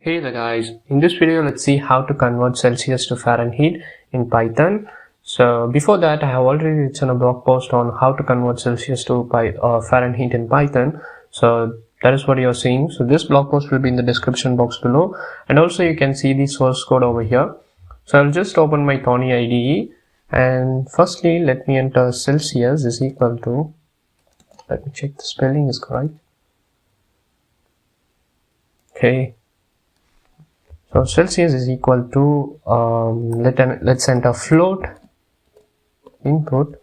Hey there guys, in this video let's see how to convert Celsius to Fahrenheit in Python. So before that I have already written a blog post on how to convert Celsius to Fahrenheit in Python. So that is what you're seeing. So this blog post will be in the description box below, and also you can see the source code over here. So I'll just open my Thorny IDE, and firstly let me enter Celsius is equal to, let me check the spelling is correct. Okay. So Celsius is equal to, let's enter float input,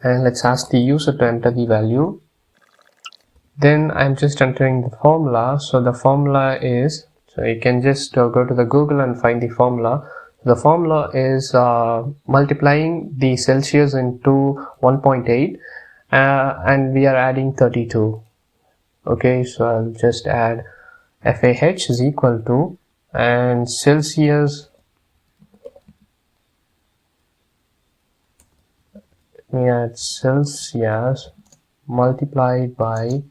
and let's ask the user to enter the value. Then I'm just entering the formula. So the formula is, so you can just go to the Google and find the formula. The formula is multiplying the Celsius into 1.8 and we are adding 32. Okay, so I'll just add FAH is equal to, and Celsius, we add Celsius multiplied by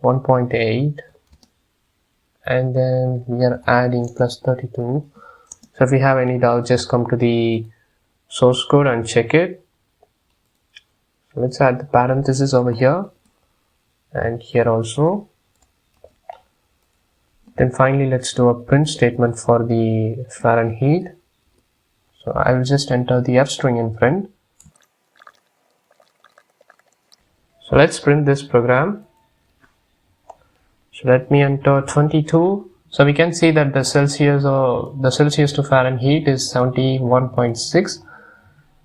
1.8, and then we are adding plus 32. So if you have any doubt, just come to the source code and check it. So let's add the parenthesis over here and here also. Then finally let's do a print statement for the Fahrenheit. So I will just enter the F string in front. So let's print this program. So let me enter 22. So we can see that the Celsius to Fahrenheit is 71.6.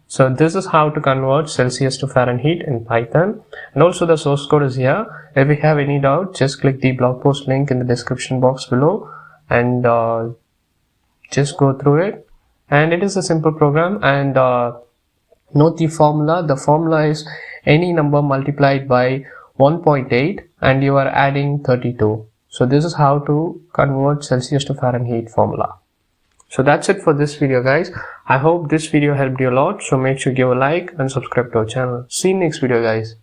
So this is how to convert Celsius to Fahrenheit in Python, and also the source code is here. If you have any doubt, just click the blog post link in the description box below and just go through it. And it is a simple program, and note the formula. The formula is any number multiplied by 1.8 and you are adding 32. So this is how to convert Celsius to Fahrenheit formula. So that's it for this video guys. I hope this video helped you a lot. So make sure to give a like and subscribe to our channel. See you next video guys.